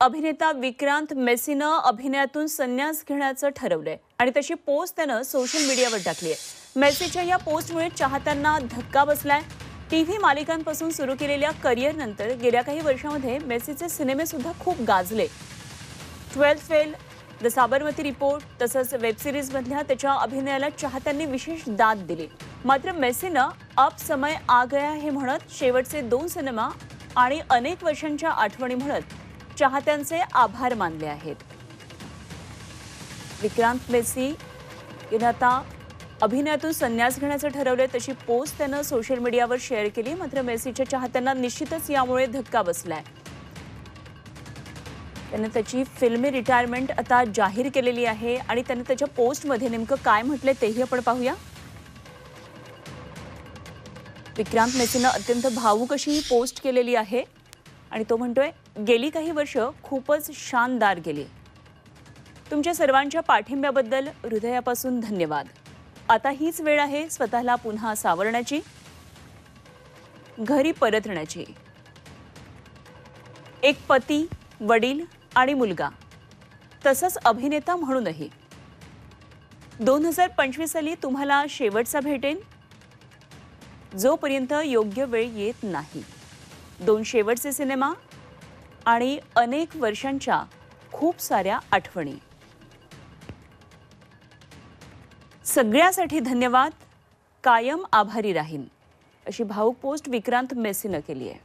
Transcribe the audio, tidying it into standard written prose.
अभिनेता विक्रांत मेसीनं अभिनयातून संन्यास घेण्याचं ठरवलंय आणि तशी पोस्ट त्यानं सोशल मीडियावर टाकली आहे। मेसीच्या या पोस्टमुळे चाहत्यांना धक्का बसलाय। टीव्ही मालिकांपासून सुरू केलेल्या करिअरनंतर गेल्या काही वर्षांमध्ये मेसीचे सिनेमे सुद्धा खूप गाजले। 12th fail, the Sabarmati report तसंच वेब सिरीज मधल्या त्याच्या अभिनयाला चाहत्यांनी विशेष दाद दिली। मात्र मेसीनं अब समय आ गया हे म्हणत शेवटचे 2 सिनेमा आणि अनेक वर्षांच्या आठवणी म्हणत चाहत्यांचे आभार मानले आहेत। विक्रांत मेसी याने आता अभिनयातून संन्यास घेण्याचं ठरवलंय, तशी पोस्ट त्यानं सोशल मीडियावर शेअर केली। मात्र मेसीच्या चाहत्यांना निश्चितच यामुळे धक्का बसलाय। त्याने त्याची फिल्मी रिटायरमेंट आता जाहीर केलेली आहे आणि त्याने त्याच्या पोस्टमध्ये नेमकं काय म्हटलंय तेही आपण पाहूया। विक्रांत मेसीनं अत्यंत भावूक अशी ही पोस्ट केलेली आहे आणि तो म्हणतोय, गेली काही वर्ष खूपच शानदार गेली। तुमच्या सर्वांच्या पाठिंब्याबद्दल हृदयापासून धन्यवाद। आता हीच वेळ आहे स्वतःला पुन्हा सावरण्याची, घरी परतण्याची। एक पती, वडील आणि मुलगा, तसंच अभिनेता म्हणूनही 2025 साली तुम्हाला शेवटचा भेटेन, जोपर्यंत योग्य वेळ येत नाही। 2 शेवटचे सिनेमा आणि अनेक वर्षांच्या खूप साऱ्या आठवणी। सगळ्यासाठी धन्यवाद, कायम आभारी राहीन, अशी भावूक पोस्ट विक्रांत मेसीनं केली आहे।